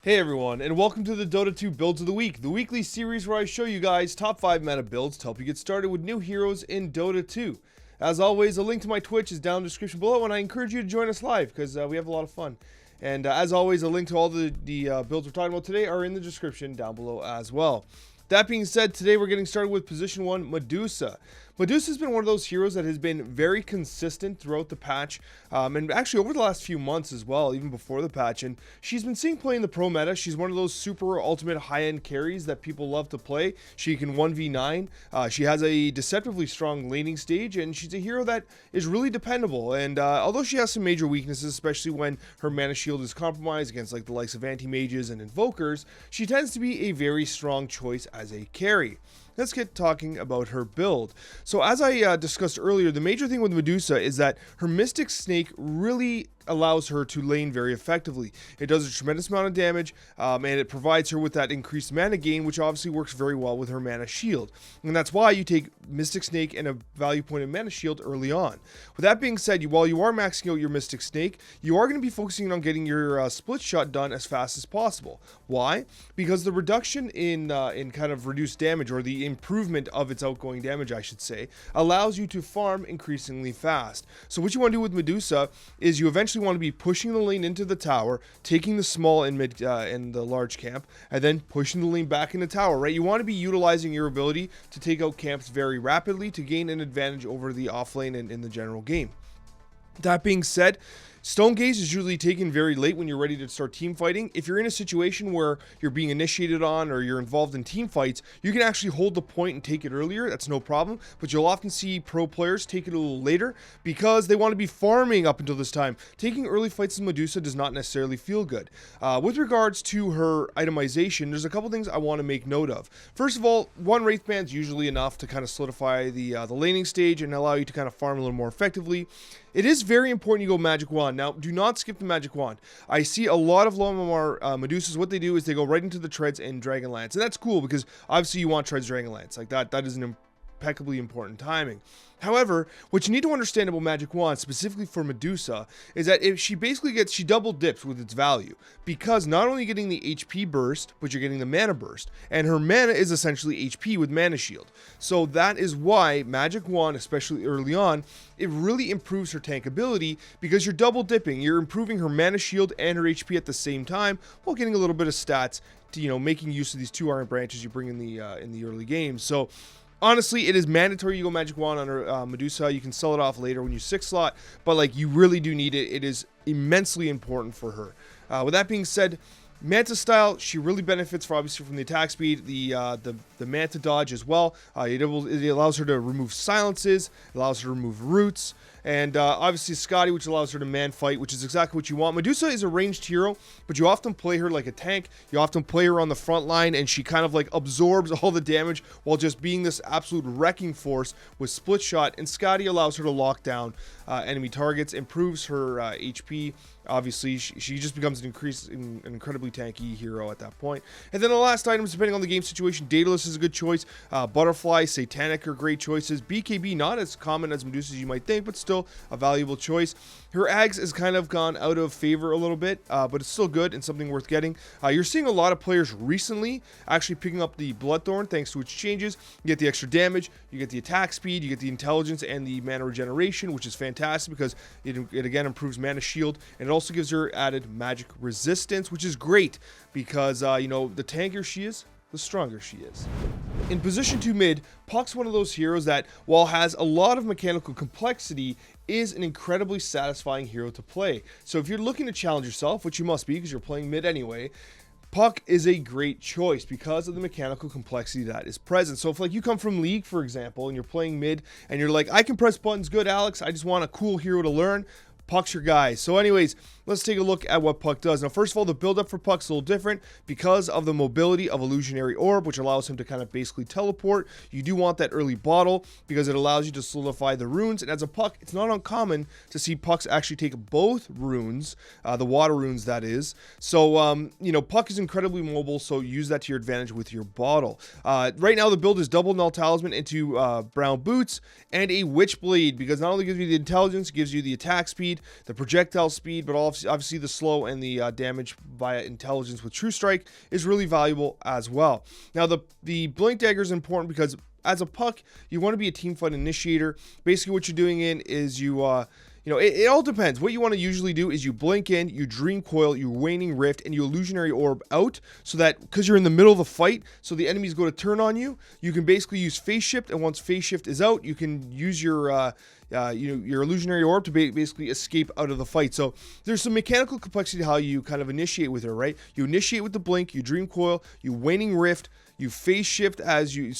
Hey everyone, and welcome to the Dota 2 Builds of the Week, the weekly series where I show you guys top 5 meta builds to help you get started with new heroes in Dota 2. As always, a link to my Twitch is down in the description below, and I encourage you to join us live because we have a lot of fun. And as always, a link to all the builds we're talking about today are in the description down below as well. That being said, today we're getting started with position 1, Medusa. Medusa's been one of those heroes that has been very consistent throughout the patch, and actually over the last few months as well, even before the patch, and she's been seeing play in the pro meta. She's one of those super ultimate high-end carries that people love to play. She can 1v9, she has a deceptively strong laning stage, and she's a hero that is really dependable, and although she has some major weaknesses, especially when her mana shield is compromised against like the likes of anti-mages and invokers, she tends to be a very strong choice as a carry. Let's get talking about her build. So as I discussed earlier, the major thing with Medusa is that her Mystic Snake really allows her to lane very effectively. It does a tremendous amount of damage, and it provides her with that increased mana gain, which obviously works very well with her mana shield. And that's why you take Mystic Snake and a value point of mana shield early on. With that being said, while you are maxing out your Mystic Snake, you are going to be focusing on getting your split shot done as fast as possible. Why? Because the reduction in kind of reduced damage, or the improvement of its outgoing damage, I should say, allows you to farm increasingly fast. So what you want to do with Medusa is you eventually want to be pushing the lane into the tower, taking the small and mid and the large camp, and then pushing the lane back in the tower, right? You want to be utilizing your ability to take out camps very rapidly to gain an advantage over the offlane and in the general game. That being said, Stone Gaze is usually taken very late when you're ready to start team fighting. If you're in a situation where you're being initiated on or you're involved in team fights, you can actually hold the point and take it earlier. That's no problem. But you'll often see pro players take it a little later because they want to be farming up until this time. Taking early fights in Medusa does not necessarily feel good. With regards to her itemization, there's a couple things I want to make note of. First of all, one Wraith Band is usually enough to kind of solidify the laning stage and allow you to kind of farm a little more effectively. It is very important you go Magic Wand. Now, do not skip the Magic Wand. I see a lot of low MMR Medusas. What they do is they go right into the Treads and Dragonlance. And that's cool because obviously you want Treads Dragonlance. Like that is an impeccably important timing. However, what you need to understand about Magic Wand, specifically for Medusa, is that if she basically gets, she double dips with its value, because not only getting the HP burst, but you're getting the mana burst, and her mana is essentially HP with mana shield. So that is why Magic Wand, especially early on, it really improves her tank ability, because you're double dipping, you're improving her mana shield and her HP at the same time, while getting a little bit of stats to, you know, making use of these two iron branches you bring in the early games. So honestly, it is mandatory you go Magic Wand on her Medusa. You can sell it off later when you 6-slot, but like you really do need it. It is immensely important for her. With that being said, Manta style, she really benefits for obviously from the attack speed, the Manta dodge as well. It allows her to remove silences, it allows her to remove roots, and obviously Scotty, which allows her to man fight, which is exactly what you want. Medusa is a ranged hero, but you often play her like a tank. You often play her on the front line, and she kind of like absorbs all the damage while just being this absolute wrecking force with split shot. And Scotty allows her to lock down enemy targets, improves her HP. Obviously, she just becomes an incredibly tanky hero at that point. And then the last items, depending on the game situation, Daedalus is a good choice. Butterfly, Satanic are great choices. BKB, not as common as Medusa as you might think, but still a valuable choice. Her Ags has kind of gone out of favor a little bit, but it's still good and something worth getting. You're seeing a lot of players recently actually picking up the Bloodthorn thanks to its changes. You get the extra damage, you get the attack speed, you get the intelligence and the mana regeneration, which is fantastic because it again improves mana shield, and it also gives her added magic resistance, which is great because, you know, the tankier she is, the stronger she is. In position 2 mid, Puck's one of those heroes that, while has a lot of mechanical complexity, is an incredibly satisfying hero to play. So if you're looking to challenge yourself, which you must be because you're playing mid anyway, Puck is a great choice because of the mechanical complexity that is present. So if like you come from League, for example, and you're playing mid and you're like, I can press buttons good, Alex, I just want a cool hero to learn, Puck's your guy. So anyways, let's take a look at what Puck does. Now, first of all, the build-up for Puck's a little different because of the mobility of Illusionary Orb, which allows him to kind of basically teleport. You do want that early bottle because it allows you to solidify the runes. And as a Puck, it's not uncommon to see Pucks actually take both runes, the water runes that is. So, you know, Puck is incredibly mobile, so use that to your advantage with your bottle. Right now, the build is double Null Talisman into Brown Boots and a Witchblade because not only gives you the intelligence, it gives you the attack speed, speed, the projectile speed, but obviously the slow and the damage via intelligence with True Strike is really valuable as well. Now, the Blink Dagger is important because as a puck, you want to be a team fight initiator. Basically, what you're doing is it all depends. What you want to usually do is you blink in, you Dream Coil, you Waning Rift, and you Illusionary Orb out, so that, because you're in the middle of the fight, so the enemies go to turn on you, you can basically use Phase Shift, and once Phase Shift is out, you can use your Illusionary Orb to basically escape out of the fight. So there's some mechanical complexity to how you kind of initiate with her, right? You initiate with the blink, you Dream Coil, you Waning Rift, you Phase Shift you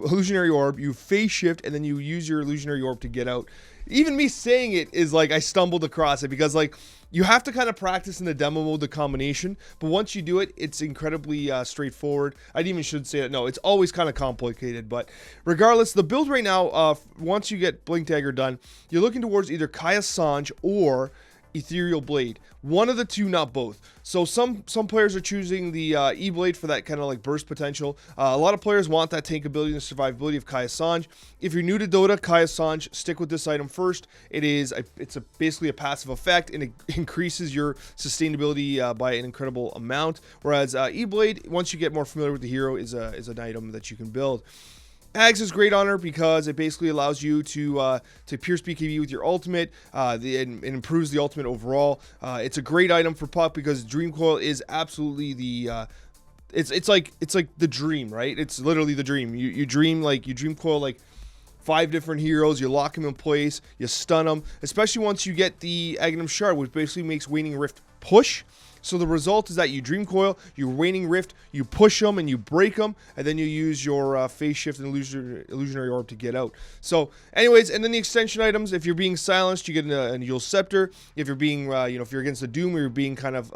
Illusionary Orb, you Phase Shift, and then you use your Illusionary Orb to get out. Even me saying it is like I stumbled across it, because like you have to kind of practice in the demo mode the combination, but once you do it, it's incredibly straightforward. I even should say that. No, it's always kind of complicated, but regardless, the build right now, once you get Blink Dagger done, you're looking towards either Kaya Sanj or Ethereal Blade. One of the two, not both. So some players are choosing the E-Blade for that kind of like burst potential. A lot of players want that tank ability and survivability of Kaya Sanj. If you're new to Dota, Kaya Sanj, stick with this item first. It's basically a passive effect, and it increases your sustainability by an incredible amount. Whereas E-Blade, once you get more familiar with the hero, is an item that you can build. Ags is great on her because it basically allows you to pierce BKB with your ultimate. It improves the ultimate overall. It's a great item for puck because Dream Coil is absolutely the it's like the dream, right? It's literally the dream. You dream coil like 5 different heroes, you lock them in place, you stun them, especially once you get the Aghanim Shard, which basically makes Waning Rift push. So the result is that you Dream Coil, you Waning Rift, you push them and you break them, and then you use your Phase Shift and Illusionary Orb to get out. So anyways, and then the extension items, if you're being silenced, you get an Yule Scepter. If you're being, if you're against the Doom, or you're being kind of,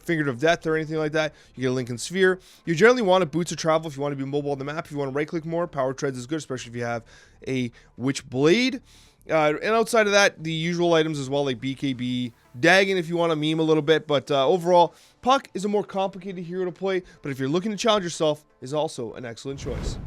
Fingered of Death or anything like that, you get a Lincoln Sphere. You generally want a Boots of Travel if you want to be mobile on the map. If you want to right-click more, Power Treads is good, especially if you have a Witch Blade. And outside of that, the usual items as well, like BKB, Dagon if you want to meme a little bit, but overall, Puck is a more complicated hero to play, but if you're looking to challenge yourself, is also an excellent choice.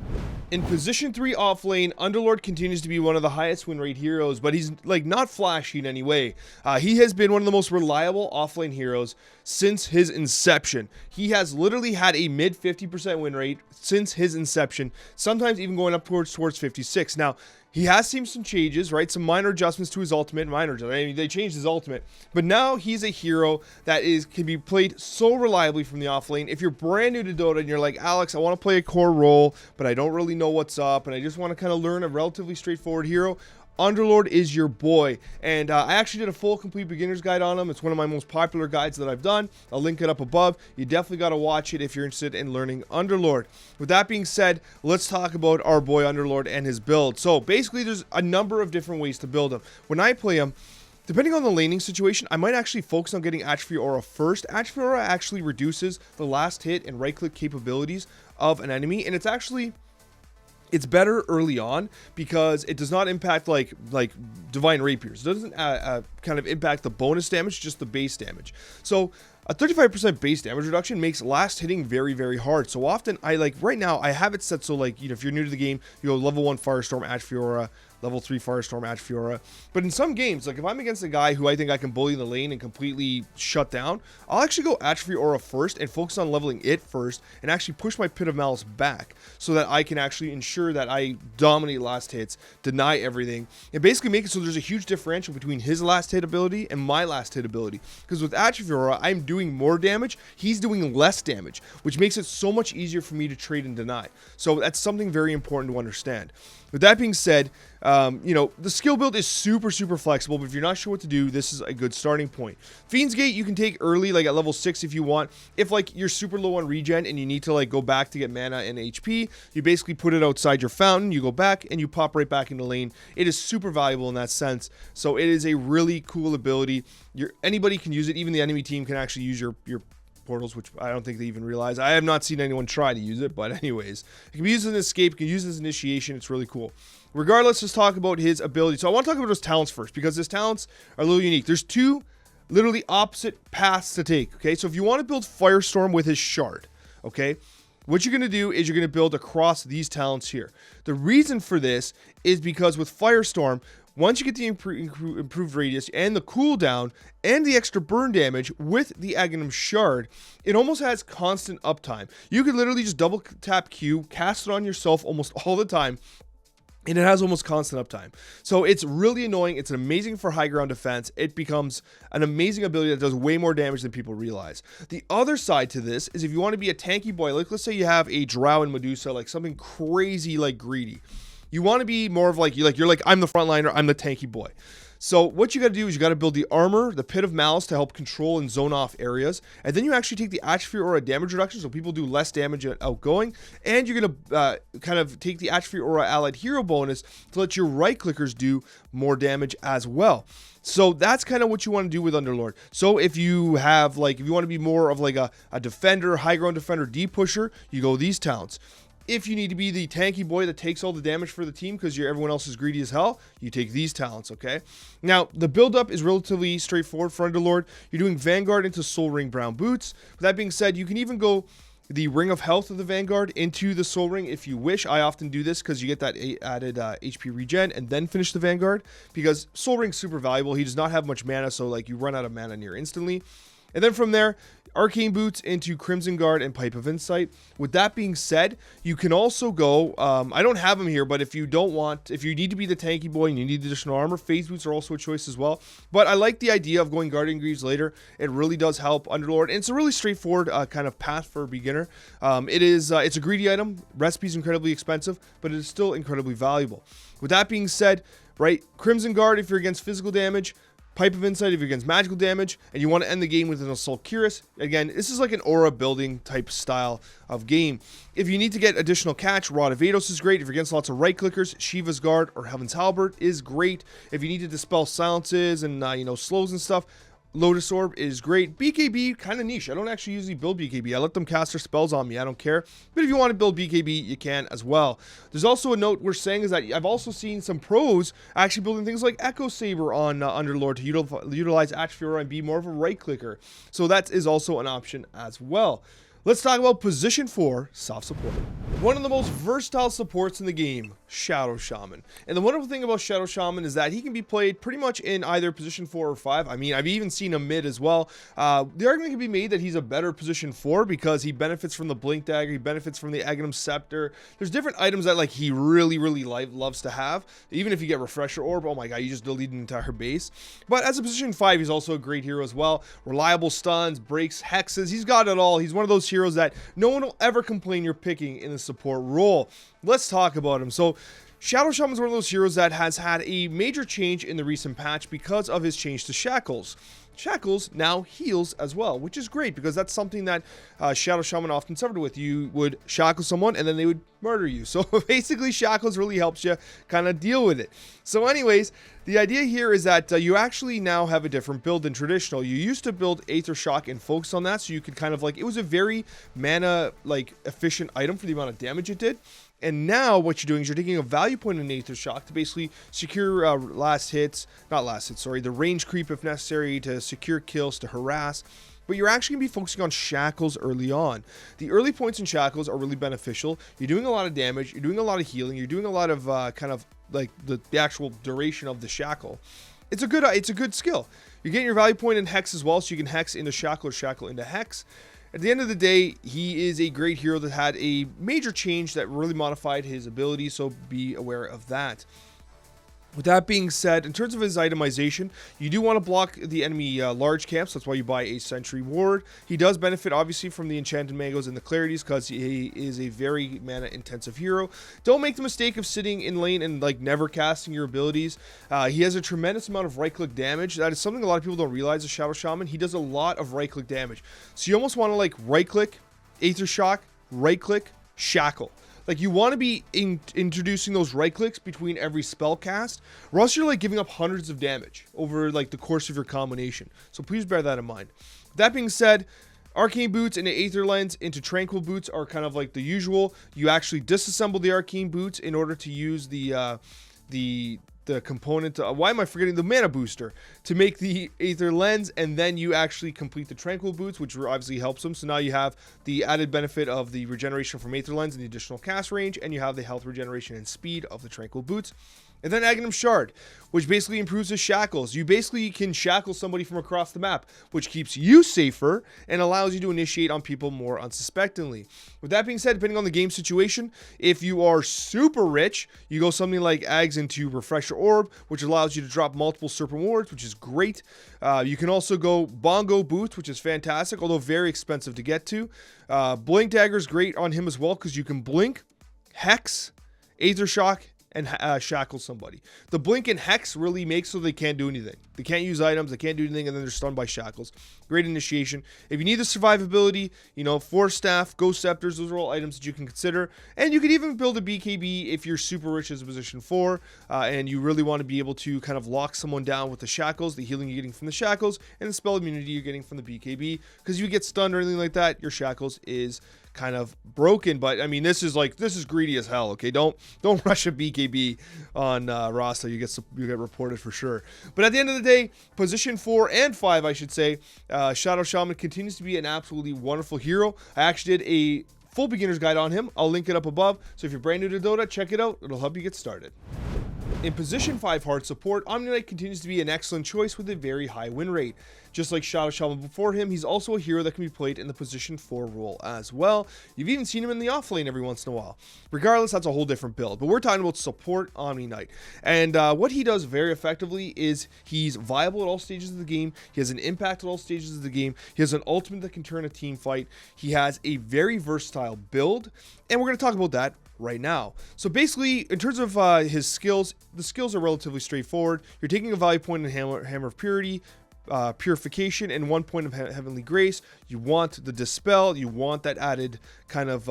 In position 3 offlane, Underlord continues to be one of the highest win rate heroes, but he's like not flashy in any way. He has been one of the most reliable offlane heroes since his inception. He has literally had a mid 50% win rate since his inception, sometimes even going up towards 56. Now, he has seen some changes, right? Some minor adjustments to his ultimate. They changed his ultimate. But now he's a hero that can be played so reliably from the offlane. If you're brand new to Dota and you're like, Alex, I want to play a core role, but I don't really know what's up, and I just want to kind of learn a relatively straightforward hero, Underlord is your boy. And I actually did a full complete beginner's guide on him. It's one of my most popular guides that I've done. I'll link it up above. You definitely got to watch it if you're interested in learning Underlord. With that being said, let's talk about our boy Underlord and his build. So basically, there's a number of different ways to build him. When I play him, depending on the laning situation, I might actually focus on getting Atrophy Aura first. Atrophy Aura actually reduces the last hit and right-click capabilities of an enemy, and it's better early on because it does not impact like Divine Rapiers. It doesn't kind of impact the bonus damage, just the base damage. So a 35% base damage reduction makes last hitting very, very hard. So often right now I have it set so if you're new to the game, you go level 1 Firestorm, Atrophy Aura, level 3 Firestorm, Atrophy Aura. But in some games, like if I'm against a guy who I think I can bully in the lane and completely shut down, I'll actually go Atrophy Aura first and focus on leveling it first and actually push my Pit of Malice back so that I can actually ensure that I dominate last hits, deny everything, and basically make it so there's a huge differential between his last hit ability and my last hit ability. Because with Atrophy Aura, I'm doing more damage, he's doing less damage, which makes it so much easier for me to trade and deny. So that's something very important to understand. With that being said, the skill build is super, super flexible, but if you're not sure what to do, this is a good starting point. Fiend's Gate you can take early, like at level 6 if you want. If you're super low on regen and you need to go back to get mana and HP, you basically put it outside your fountain, you go back, and you pop right back into lane. It is super valuable in that sense, so it is a really cool ability. Anybody can use it, even the enemy team can actually use your portals, which I don't think they even realize. I have not seen anyone try to use it, but anyways, it can be used as an escape, it can be used as an initiation. It's really cool. Regardless, let's talk about his ability. So I want to talk about his talents first because his talents are a little unique. There's two literally opposite paths to take, okay? So if you want to build Firestorm with his shard, okay, what you're going to do is you're going to build across these talents here. The reason for this is because with Firestorm, once you get the improved radius and the cooldown and the extra burn damage with the Aghanim Shard, it almost has constant uptime. You could literally just double tap Q, cast it on yourself almost all the time, and it has almost constant uptime. So it's really annoying. It's amazing for high ground defense. It becomes an amazing ability that does way more damage than people realize. The other side to this is if you want to be a tanky boy, like let's say you have a Drow and Medusa, like something crazy like greedy. You want to be more of like, you're like, I'm the frontliner, I'm the tanky boy. So what you got to do is you got to build the armor, the Pit of Malice to help control and zone off areas. And then you actually take the Atrophy Aura damage reduction so people do less damage at outgoing. And you're going to kind of take the Atrophy Aura allied hero bonus to let your right clickers do more damage as well. So that's kind of what you want to do with Underlord. So if you have if you want to be more of like a defender, high ground defender, deep pusher, you go these talents. If you need to be the tanky boy that takes all the damage for the team because everyone else is greedy as hell, you take these talents, okay? Now, the build-up is relatively straightforward for Underlord. You're doing Vanguard into Soul Ring Brown Boots. With that being said, you can even go the Ring of Health of the Vanguard into the Soul Ring if you wish. I often do this because you get that added HP regen and then finish the Vanguard because Soul Ring's super valuable. He does not have much mana, so you run out of mana near instantly. And then from there, Arcane Boots into Crimson Guard and Pipe of Insight. With that being said, you can also go, I don't have them here, but if you need to be the tanky boy and you need additional armor, Phase Boots are also a choice as well. But I like the idea of going Guardian Greaves later. It really does help Underlord, and it's a really straightforward kind of path for a beginner. It's a greedy item. Recipe's incredibly expensive, but it is still incredibly valuable. With that being said, right, Crimson Guard if you're against physical damage, Pipe of Insight if you're against magical damage, and you want to end the game with an Assault Cuirass. Again, this is like an aura building type style of game. If you need to get additional catch, Rod of Vados is great. If you're against lots of right clickers, Shiva's Guard or Heaven's Halberd is great. If you need to dispel silences and slows and stuff, Lotus Orb is great. BKB, kind of niche. I don't actually usually build BKB. I let them cast their spells on me. I don't care. But if you want to build BKB, you can as well. There's also a note we're saying is that I've also seen some pros actually building things like Echo Saber on Underlord to utilize Atrophy Aura and be more of a right clicker. So that is also an option as well. Let's talk about position 4, soft support. One of the most versatile supports in the game, Shadow Shaman. And the wonderful thing about Shadow Shaman is that he can be played pretty much in either position 4 or 5. I mean, I've even seen him mid as well. The argument can be made that he's a better position 4 because he benefits from the Blink Dagger, he benefits from the Aghanim Scepter. There's different items that he really loves to have. Even if you get Refresher Orb, oh my god, you just delete an entire base. But as a position 5, he's also a great hero as well. Reliable stuns, breaks, hexes, he's got it all. He's one of those heroes that no one will ever complain you're picking in the support role. Let's talk about him. So Shadow Shaman is one of those heroes that has had a major change in the recent patch because of his change to Shackles. Shackles now heals as well, which is great because that's something that Shadow Shaman often suffered with. You would shackle someone and then they would murder you. So basically Shackles really helps you kind of deal with it. So anyways, the idea here is that you actually now have a different build than traditional. You used to build Aether Shock and focus on that so you could kind of it was a very mana efficient item for the amount of damage it did. And now what you're doing is you're taking a value point in Aether Shock to basically secure the range creep if necessary, to secure kills, to harass. But you're actually going to be focusing on Shackles early on. The early points in Shackles are really beneficial. You're doing a lot of damage, you're doing a lot of healing, you're doing a lot of the actual duration of the Shackle. It's a good skill. You're getting your value point in Hex as well, so you can Hex into Shackle or Shackle into Hex. At the end of the day, he is a great hero that had a major change that really modified his ability, so be aware of that. With that being said, in terms of his itemization, you do want to block the enemy large camps. That's why you buy a Sentry Ward. He does benefit, obviously, from the Enchanted Mangoes and the Clarities because he is a very mana-intensive hero. Don't make the mistake of sitting in lane and never casting your abilities. He has a tremendous amount of right-click damage. That is something a lot of people don't realize as Shadow Shaman. He does a lot of right-click damage. So you almost want to right-click, Aether Shock, right-click, Shackle. You want to be introducing those right clicks between every spell cast, or else you're giving up hundreds of damage over the course of your combination. So please bear that in mind. That being said, Arcane Boots into Aether Lens into Tranquil Boots are kind of the usual. You actually disassemble the Arcane Boots in order to use the component, why am I forgetting the mana booster, to make the Aether Lens, and then you actually complete the Tranquil Boots, which obviously helps them. So now you have the added benefit of the regeneration from Aether Lens and the additional cast range, and you have the health regeneration and speed of the Tranquil Boots. And then Aghanim Shard, which basically improves his shackles. You basically can shackle somebody from across the map, which keeps you safer and allows you to initiate on people more unsuspectingly. With that being said, depending on the game situation, if you are super rich, you go something like Ags into Refresher Orb, which allows you to drop multiple Serpent Wards, which is great. You can also go Bongo Boots, which is fantastic, although very expensive to get to. Blink Dagger is great on him as well, because you can blink, hex, Aether Shock, and shackle somebody. The blink and hex really makes so they can't do anything. They can't use items, they can't do anything, and then they're stunned by shackles. Great initiation. If you need the survivability, you know, Force Staff, Ghost Scepters, those are all items that you can consider. And you could even build a BKB if you're super rich as a position 4, and you really want to be able to kind of lock someone down with the shackles, the healing you're getting from the shackles, and the spell immunity you're getting from the BKB. Because if you get stunned or anything like that, your shackles is kind of broken. But I mean, this is greedy as hell. Okay, don't rush a BKB on Rasta. You get reported for sure. But at the end of the day, position 4 and 5, I should say, Shadow Shaman continues to be an absolutely wonderful hero. I actually did a full beginner's guide on him. I'll link it up above. So if you're brand new to Dota, check it out. It'll help you get started. In position 5 hard support, Omniknight continues to be an excellent choice with a very high win rate. Just like Shadow Shaman before him, he's also a hero that can be played in the position 4 role as well. You've even seen him in the offlane every once in a while. Regardless, that's a whole different build. But we're talking about support Omniknight. And what he does very effectively is he's viable at all stages of the game. He has an impact at all stages of the game. He has an ultimate that can turn a team fight. He has a very versatile build. And we're going to talk about that right now. So basically, in terms of his skills, the skills are relatively straightforward. You're taking a value point in Hammer of Purity, Purification, and 1 point of Heavenly Grace. You want the Dispel, you want that added kind of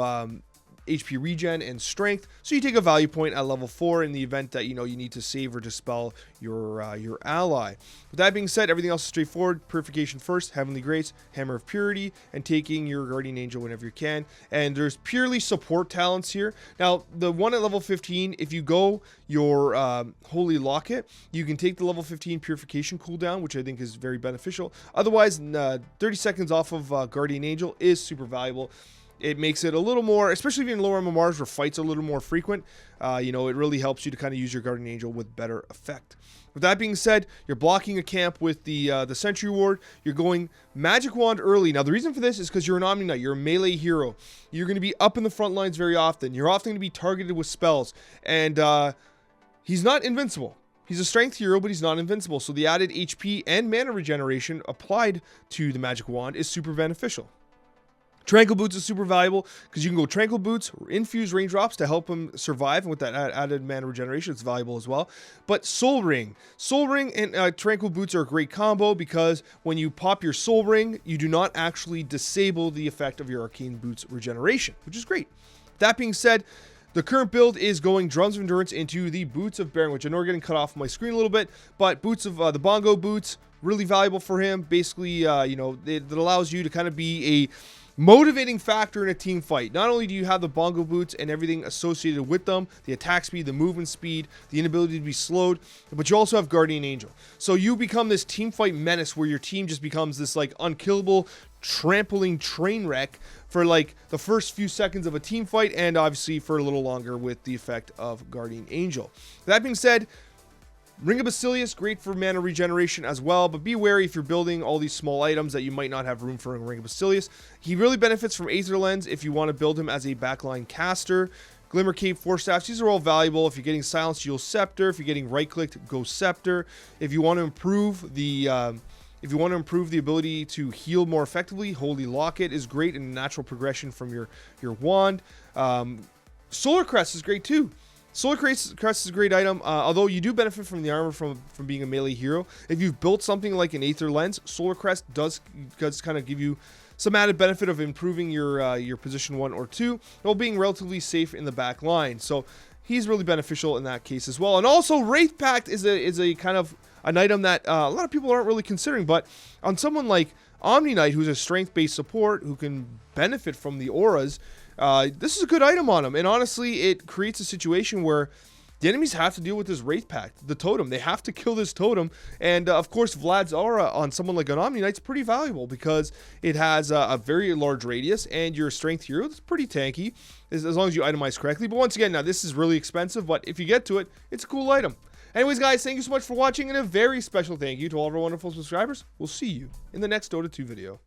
HP regen and strength, so you take a value point at level 4 in the event that you need to save or dispel your ally. With that being said, everything else is straightforward. Purification first, Heavenly Grace, Hammer of Purity, and taking your Guardian Angel whenever you can. And there's purely support talents here. Now, the one at level 15, if you go your Holy Locket, you can take the level 15 Purification cooldown, which I think is very beneficial. Otherwise, 30 seconds off of Guardian Angel is super valuable. It makes it a little more, especially if you're in lower MMRs where fights are a little more frequent, it really helps you to kind of use your Guardian Angel with better effect. With that being said, you're blocking a camp with the Sentry Ward. You're going Magic Wand early. Now, the reason for this is because you're an Omniknight. You're a melee hero. You're going to be up in the front lines very often. You're often going to be targeted with spells. And he's not invincible. He's a strength hero, but he's not invincible. So the added HP and mana regeneration applied to the Magic Wand is super beneficial. Tranquil Boots is super valuable because you can go Tranquil Boots, infuse raindrops to help him survive, and with that added mana regeneration, it's valuable as well. But Soul Ring and Tranquil Boots are a great combo because when you pop your Soul Ring, you do not actually disable the effect of your Arcane Boots regeneration, which is great. That being said, the current build is going Drums of Endurance into the Boots of Bearing, which I know are getting cut off my screen a little bit, but Boots of the Bongo Boots, really valuable for him. Basically, it allows you to kind of be a motivating factor in a team fight. Not only do you have the Bongo Boots and everything associated with them, the attack speed, the movement speed, the inability to be slowed, but you also have Guardian Angel. So you become this team fight menace where your team just becomes this like unkillable, trampling train wreck for like the first few seconds of a team fight, and obviously for a little longer with the effect of Guardian Angel. That being said, Ring of Basilius, great for mana regeneration as well, but be wary if you're building all these small items that you might not have room for in Ring of Basilius. He really benefits from Aether Lens if you want to build him as a backline caster. Glimmer Cape, Force Staffs, these are all valuable. If you're getting Silence, you'll Scepter. If you're getting right-clicked, go Scepter. If you want to improve the ability to heal more effectively, Holy Locket is great and a natural progression from your wand. Solar Crest is great too. Solar Crest is a great item, although you do benefit from the armor from being a melee hero. If you've built something like an Aether Lens, Solar Crest does kind of give you some added benefit of improving your position 1 or 2, while being relatively safe in the back line. So he's really beneficial in that case as well. And also Wraith Pact is a kind of an item that a lot of people aren't really considering, but on someone like Omniknight, who's a strength-based support who can benefit from the auras, this is a good item on him. And honestly, it creates a situation where the enemies have to deal with this Wraith Pact, the totem. They have to kill this totem. And of course, Vlad's aura on someone like an Omniknight is pretty valuable because it has a very large radius, and your strength hero is pretty tanky as long as you itemize correctly. But once again, now this is really expensive, but if you get to it, it's a cool item. Anyways, guys, thank you so much for watching, and a very special thank you to all of our wonderful subscribers. We'll see you in the next Dota 2 video.